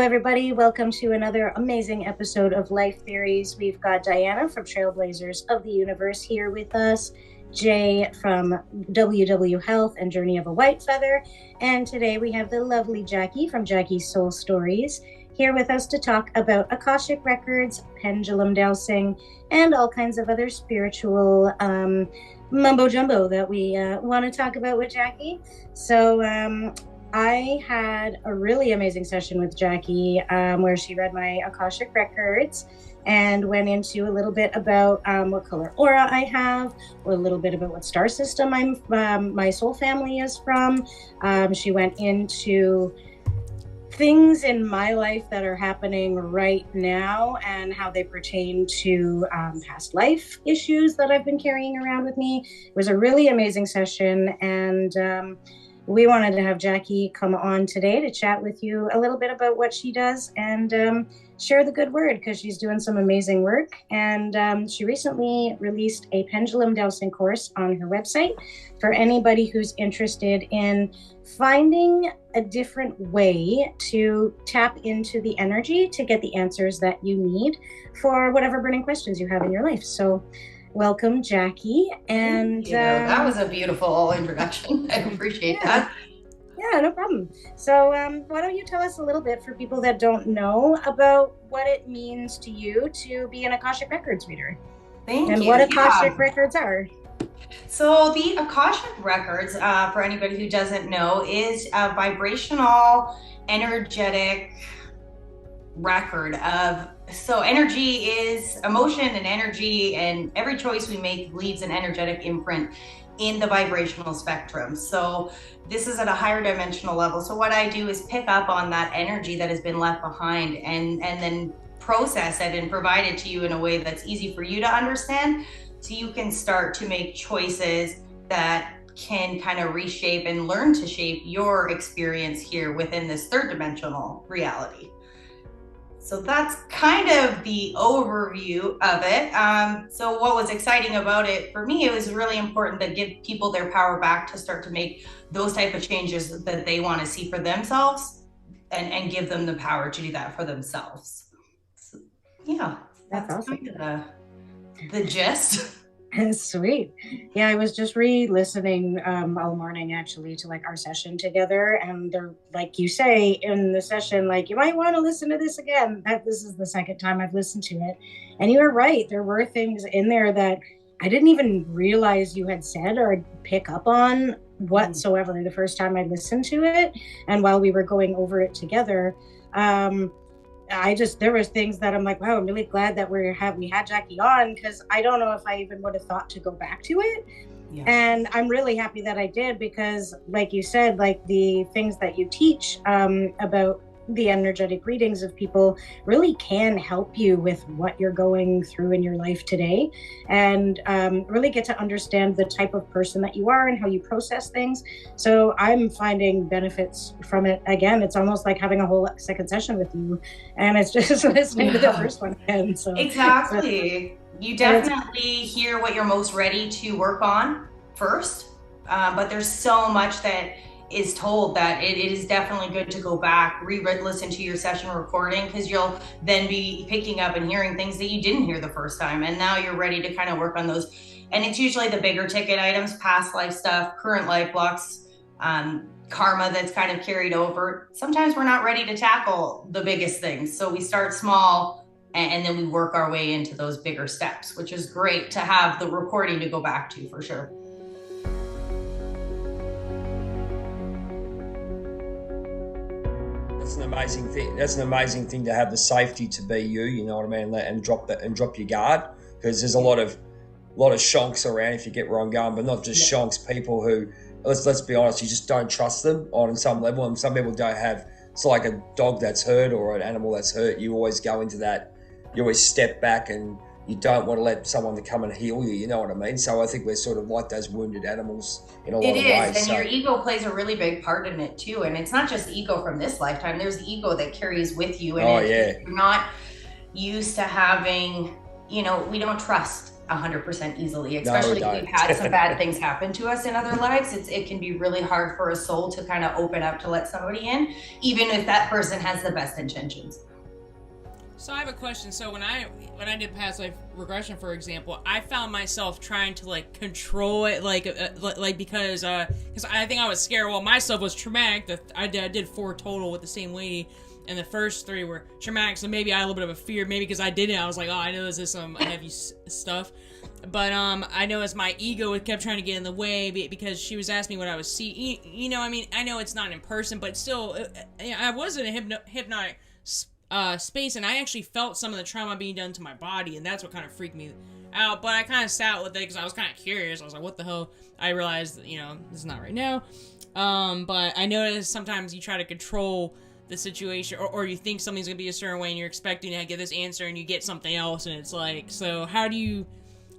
everybody. Welcome to another amazing episode of Life Theories. We've got Diana from Trailblazers of the Universe here with us, Jay from WWHealth and Journey of a Whitefeather, and today we have the lovely Jackie from Jackie's Soul Stories here with us to talk about Akashic records, pendulum dowsing, and all kinds of other spiritual mumbo jumbo that we want to talk about with Jackie. So I had a really amazing session with Jackie where she read my Akashic records and went into a little bit about what color aura I have, or a little bit about what star system my soul family is from. She went into things in my life that are happening right now and how they pertain to past life issues that I've been carrying around with me. It was a really amazing session, and we wanted to have Jackie come on today to chat with you a little bit about what she does and share the good word, because she's doing some amazing work. And she recently released a pendulum dowsing course on her website for anybody who's interested in finding a different way to tap into the energy to get the answers that you need for whatever burning questions you have in your life. So welcome, Jackie. And that was a beautiful introduction. I appreciate that. Yeah, no problem. So why don't you tell us a little bit, for people that don't know, about what it means to you to be an Akashic Records reader? Thank and you. What Akashic records are. So the Akashic records, for anybody who doesn't know, is a vibrational, energetic record of, so energy is emotion and energy, and every choice we make leaves an energetic imprint in the vibrational spectrum. So this is at a higher dimensional level. So what I do is pick up on that energy that has been left behind and then process it and provide it to you in a way that's easy for you to understand, so you can start to make choices that can kind of reshape and learn to shape your experience here within this third dimensional reality. So that's kind of the overview of it. So what was exciting about it for me, it was really important to give people their power back to start to make those type of changes that they want to see for themselves, and give them the power to do that for themselves. So, yeah, that's awesome. Kind of the gist. Sweet. Yeah, I was just re-listening all morning actually to like our session together, and they're, like you say in the session, like, you might want to listen to this again. This is the second time I've listened to it, and you were right. There were things in there that I didn't even realize you had said or pick up on whatsoever the first time I listened to it. And while we were going over it together, there was things that I'm like, wow, I'm really glad that we had Jackie on, because I don't know if I even would have thought to go back to it. Yeah. And I'm really happy that I did, because like you said, like the things that you teach about the energetic readings of people really can help you with what you're going through in your life today, and really get to understand the type of person that you are and how you process things. So I'm finding benefits from it. Again, it's almost like having a whole second session with you, and it's just listening to the first one again. So exactly. You definitely hear what you're most ready to work on first, but there's so much that is told that it is definitely good to go back, listen to your session recording, because you'll then be picking up and hearing things that you didn't hear the first time, and now you're ready to kind of work on those. And it's usually the bigger ticket items, past life stuff, current life blocks, karma that's kind of carried over. Sometimes we're not ready to tackle the biggest things, so we start small and then we work our way into those bigger steps, which is great to have the recording to go back to, for sure. That's an amazing thing. That's an amazing thing, to have the safety to be you. You know what I mean? And drop your guard, because there's a lot of shonks around, if you get where I'm going, but not just shonks. People who, let's be honest, you just don't trust them on some level, and some people don't have. It's like a dog that's hurt or an animal that's hurt. You always go into that. You always step back, and you don't want to let someone to come and heal you. You know what I mean? So I think we're sort of like those wounded animals in a lot of ways. It is, and your ego plays a really big part in it too. And it's not just the ego from this lifetime. There's the ego that carries with you. And if you're not used to having, we don't trust. 100% easily, especially No, if we've had some bad things happen to us in other lives. It can be really hard for a soul to kind of open up to let somebody in, even if that person has the best intentions. So I have a question. So when I did past life regression, for example, I found myself trying to like control it, because I think I was scared. Well, my stuff was traumatic. That I did 4 total with the same lady, and the first 3 were traumatic. So maybe I had a little bit of a fear. Maybe because I did it, I was like, oh, I know this is some heavy stuff. But I know as my ego kept trying to get in the way because she was asking me what I was seeing. You know, I mean, I know it's not in person, but still, I was in a hypnotic space, and I actually felt some of the trauma being done to my body, and that's what kind of freaked me out. But I kind of sat with it because I was kind of curious. I was like, what the hell? I realized, this is not right now. But I noticed sometimes you try to control the situation, or you think something's gonna be a certain way and you're expecting to get this answer and you get something else, and it's like, so how do you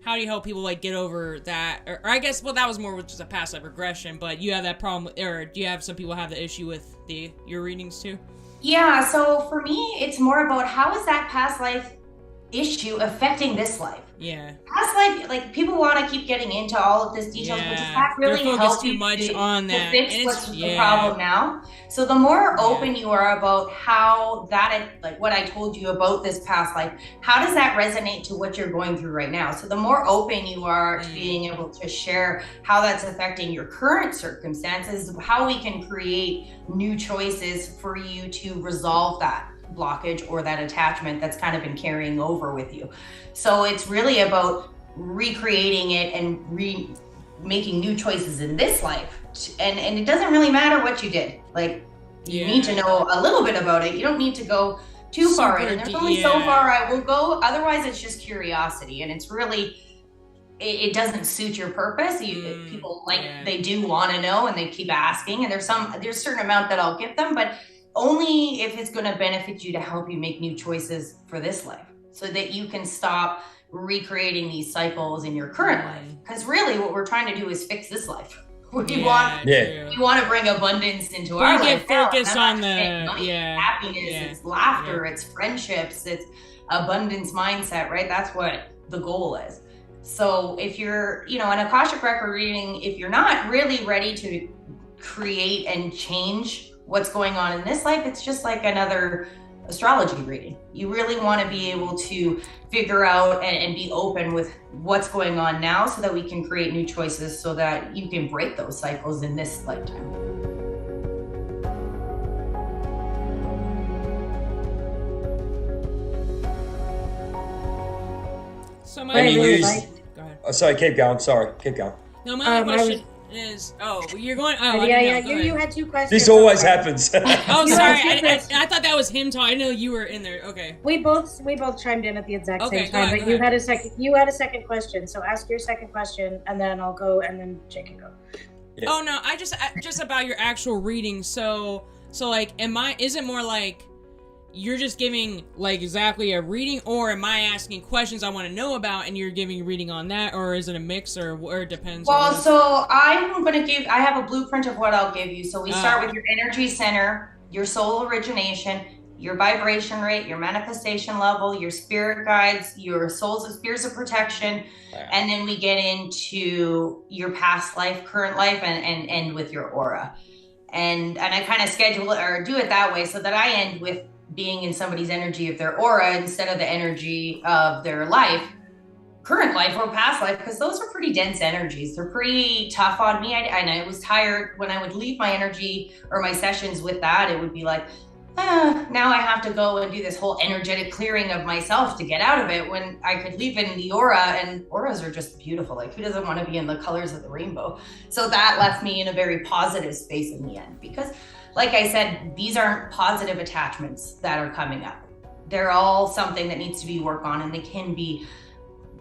help people like get over that? Or I guess, well, that was more with just a past life regression, but you have that problem, or do you have some people have the issue with your readings too? Yeah, so for me, it's more about how is that past life issue affecting this life? Yeah. Past life, like people want to keep getting into all of this details, but does that really help you to fix what's the problem now? So the more open you are about how that, like what I told you about this past life, how does that resonate to what you're going through right now? So the more open you are to being able to share how that's affecting your current circumstances, how we can create new choices for you to resolve that blockage or that attachment that's kind of been carrying over with you. So it's really about recreating it and making new choices in this life. And it doesn't really matter what you did. Like, you need to know a little bit about it. You don't need to go too far in. And there's only so far I will go. Otherwise, it's just curiosity. And it's really, it doesn't suit your purpose. People they do want to know and they keep asking. And there's a certain amount that I'll give them, but only if it's going to benefit you to help you make new choices for this life, so that you can stop recreating these cycles in your current life. Because really what we're trying to do is fix this life. We want to bring abundance into our life. Focus on the happiness, it's laughter, it's friendships, it's abundance mindset, right? That's what the goal is. So if you're, an Akashic record reading, if you're not really ready to create and change what's going on in this life, it's just like another astrology reading. You really want to be able to figure out and be open with what's going on now, so that we can create new choices, so that you can break those cycles in this lifetime. So go ahead. Sorry, keep going. No, my question is, you're going. You had 2 questions. This always happens. Sorry. I thought that was him talking. I know you were in there. Okay. We both chimed in at the exact same time, but you had a second question. So ask your second question, and then I'll go, and then Jake can go. Yeah. Oh no, I just about your actual reading. So like, is it more like you're just giving like exactly a reading, or am I asking questions I want to know about and you're giving a reading on that, or is it a mix, or it depends? Well, so I have a blueprint of what I'll give you. So we start with your energy center, your soul origination, your vibration rate, your manifestation level, your spirit guides, your souls and spheres of protection. And then we get into your past life, current life, and end with your aura. And I kind of schedule it or do it that way, so that I end with being in somebody's energy of their aura instead of the energy of their life, current life or past life, because those are pretty dense energies. They're pretty tough on me. And I was tired when I would leave my energy or my sessions with that. It would be like, now I have to go and do this whole energetic clearing of myself to get out of it, when I could leave in the aura, and auras are just beautiful. Like, who doesn't want to be in the colors of the rainbow? So that left me in a very positive space in the end, because like I said, these aren't positive attachments that are coming up. They're all something that needs to be worked on, and they can be,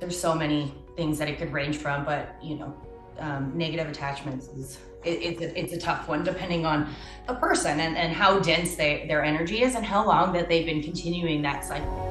there's so many things that it could range from, but negative attachments it's a tough one, depending on the person and how dense their energy is, and how long that they've been continuing that cycle.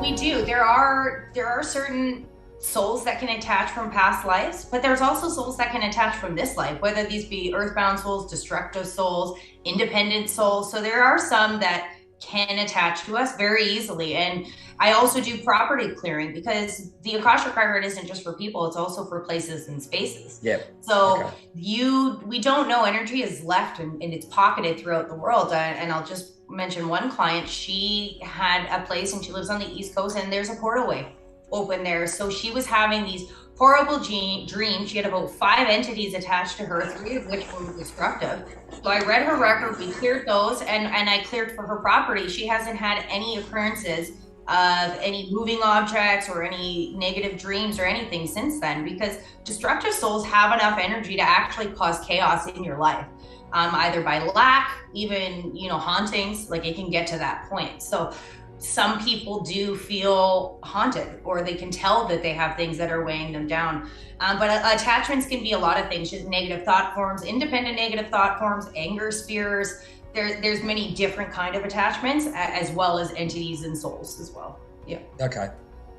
We do. There are certain souls that can attach from past lives, but there's also souls that can attach from this life, whether these be earthbound souls, destructive souls, independent souls. So there are some that can attach to us very easily. And I also do property clearing, because the Akashic record isn't just for people, it's also for places and spaces. Yep. So Okay. we don't know, energy is left and it's pocketed throughout the world. And I'll just mention one client. She had a place and she lives on the East Coast, and there's a portal way open there. So she was having these horrible dreams. She had about 5 entities attached to her, 3 of which were destructive. So I read her record, we cleared those, and I cleared for her property. She hasn't had any occurrences of any moving objects or any negative dreams or anything since then, because destructive souls have enough energy to actually cause chaos in your life, either by lack, even, hauntings. Like, it can get to that point. So some people do feel haunted, or they can tell that they have things that are weighing them down. But attachments can be a lot of things, just negative thought forms, independent negative thought forms, anger spheres. There's many different kind of attachments, as well as entities and souls as well. Yeah. Okay.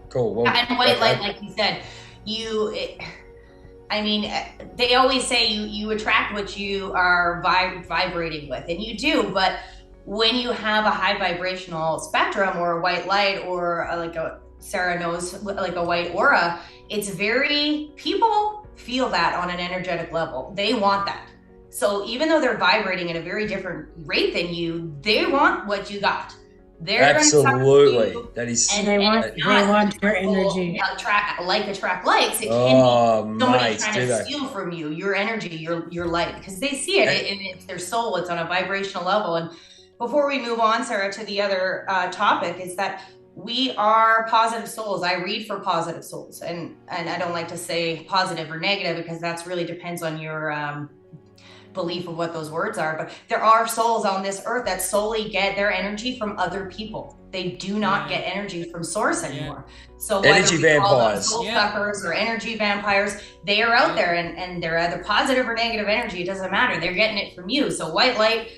Cool. Well, and white light, like you said, they always say you attract what you are vibrating with, and you do. But when you have a high vibrational spectrum, or a white light, or like Sarah knows, like a white aura, people feel that on an energetic level. They want that. So even though they're vibrating at a very different rate than you, they want what you got. They're absolutely. You, that is. And they want your energy. Attract likes. It can be somebody trying to steal from you your energy, your light, because they see it in it's their soul. It's on a vibrational level. And before we move on, Sarah, to the other topic, is that we are positive souls. I read for positive souls, and I don't like to say positive or negative, because that's really depends on your belief of what those words are. But there are souls on this earth that solely get their energy from other people. They do not get energy from source anymore. So energy vampires, soul suckers or energy vampires, they are out there, and they're either positive or negative energy. It doesn't matter. They're getting it from you. So white light,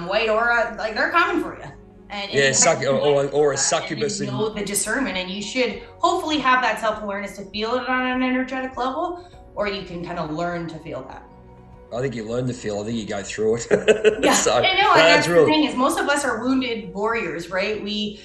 white aura, like, they're coming for you. And or a succubus. And you know the discernment, and you should hopefully have that self-awareness to feel it on an energetic level, or you can kind of learn to feel that. I think you learn to feel. I think you go through it. Yeah, so, and that's the thing, is most of us are wounded warriors, right? We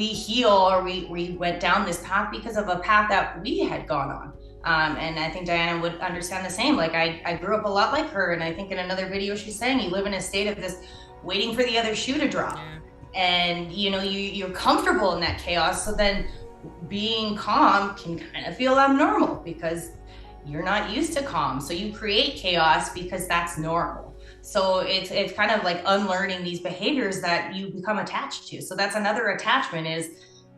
heal, or we went down this path because of a path that we had gone on. And I think Diana would understand the same. Like, I grew up a lot like her, and I think in another video she's saying you live in a state of this waiting for the other shoe to drop. Yeah. And you're comfortable in that chaos, so then being calm can kind of feel abnormal, because you're not used to calm. So you create chaos because that's normal. So it's kind of like unlearning these behaviors that you become attached to. So that's another attachment, is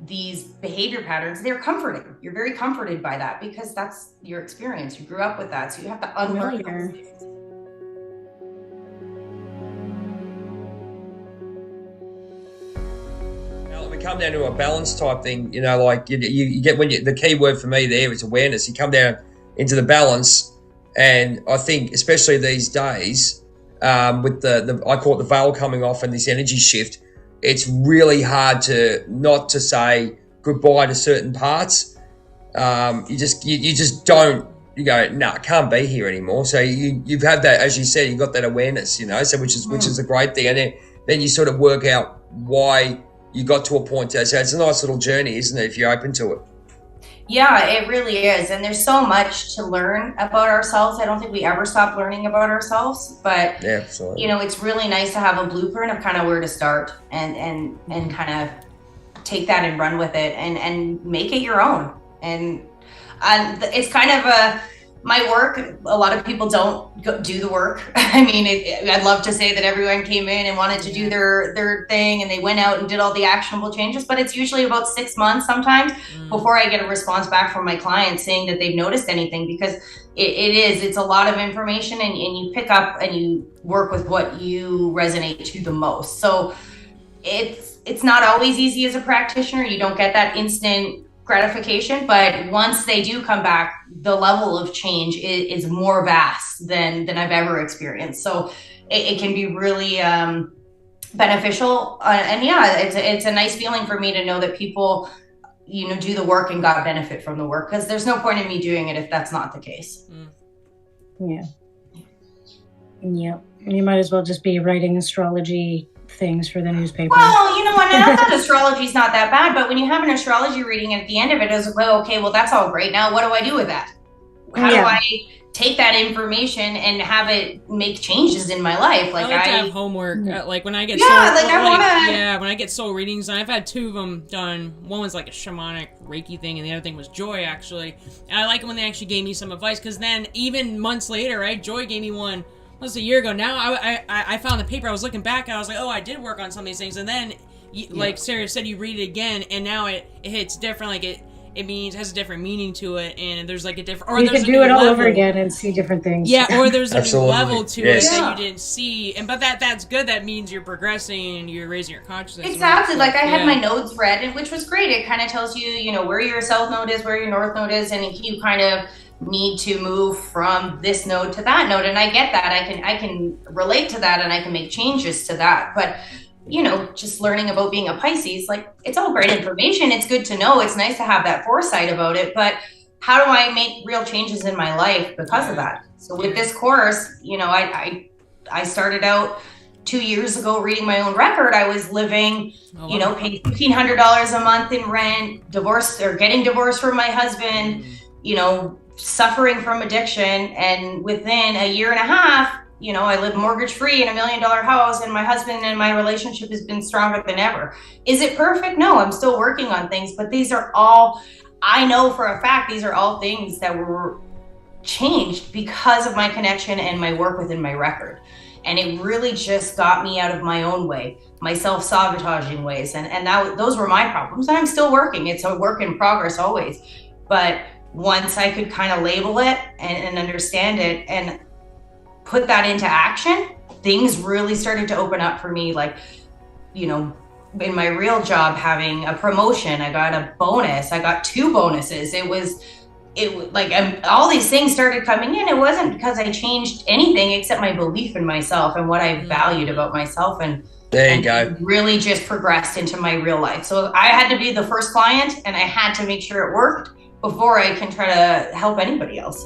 these behavior patterns. They're comforting. You're very comforted by that, because that's your experience. You grew up with that. So you have to unlearn those things. We come down to a balance type thing, like you get, the key word for me there is awareness. You come down into the balance, and I think especially these days, with the I call it the veil coming off and this energy shift, it's really hard to not to say goodbye to certain parts. You just don't. You go, no, I can't be here anymore. So you've had that, as you said, you got that awareness, so which is a great thing, and then you sort of work out why you got to a point. So it's a nice little journey, isn't it, if you're open to it? Yeah, it really is. And there's so much to learn about ourselves. I don't think we ever stop learning about ourselves, but yeah, absolutely. It's really nice to have a blueprint of kind of where to start, and kind of take that and run with it, and make it your own. And it's kind of my work. A lot of people don't do the work. I mean, I'd love to say that everyone came in and wanted to do their thing, and they went out and did all the actionable changes, but it's usually about 6 months sometimes before I get a response back from my clients saying that they've noticed anything, because it's a lot of information, and you pick up and you work with what you resonate to the most. So it's not always easy as a practitioner. You don't get that instant gratification, but once they do come back, the level of change is more vast than I've ever experienced. So it can be really beneficial, and yeah, it's a nice feeling for me to know that people do the work and got benefit from the work, because there's no point in me doing it if that's not the case. Yeah. You might as well just be writing astrology things for the newspaper. Well, you know what? I thought astrology's not that bad, but when you have an astrology reading at the end of it, it's like, okay, well, that's all great. Now, what do I do with that? How do I take that information and have it make changes in my life? Like, I like to have homework. Like when I get when I get soul readings, and I've had 2 of them done. One was like a shamanic Reiki thing, and the other thing was Joy, actually. And I like it when they actually gave me some advice, because then even months later, right, Joy gave me one. That was a year ago. Now I found the paper. I was looking back, and I was like, oh, I did work on some of these things. And then, like Sarah said, you read it again, and now it hits different. Like it has a different meaning to it, and there's like a different. Or you can do it all over again and see different things. Yeah, or there's a new level to it Yes. that you didn't see, but that's good. That means you're progressing and you're raising your consciousness. Exactly. Like I had my nodes read, and which was great. It kind of tells you, where your south node is, where your north node is, and you kind of need to move from this node to that node. And I get that. I can relate to that, and I can make changes to that. But just learning about being a Pisces, like, it's all great information. It's good to know. It's nice to have that foresight about it. But how do I make real changes in my life because of that? So with this course, I started out 2 years ago reading my own record. I was living, paying $1,500 a month in rent, getting divorced from my husband, suffering from addiction. And within a year and a half, I live mortgage free in $1 million house, and my husband and my relationship has been stronger than ever. Is it perfect? No, I'm still working on things, but these are all, I know for a fact, these are all things that were changed because of my connection and my work within my record. And it really just got me out of my own way, my self-sabotaging ways. And those were my problems. And I'm still working. It's a work in progress always. But once I could kind of label it and understand it and put that into action, things really started to open up for me. Like, in my real job, having a promotion, I got a bonus, I got 2 bonuses. It was like, all these things started coming in. It wasn't because I changed anything except my belief in myself and what I valued about myself. And there you go. Really just progressed into my real life. So I had to be the first client, and I had to make sure it worked before I can try to help anybody else.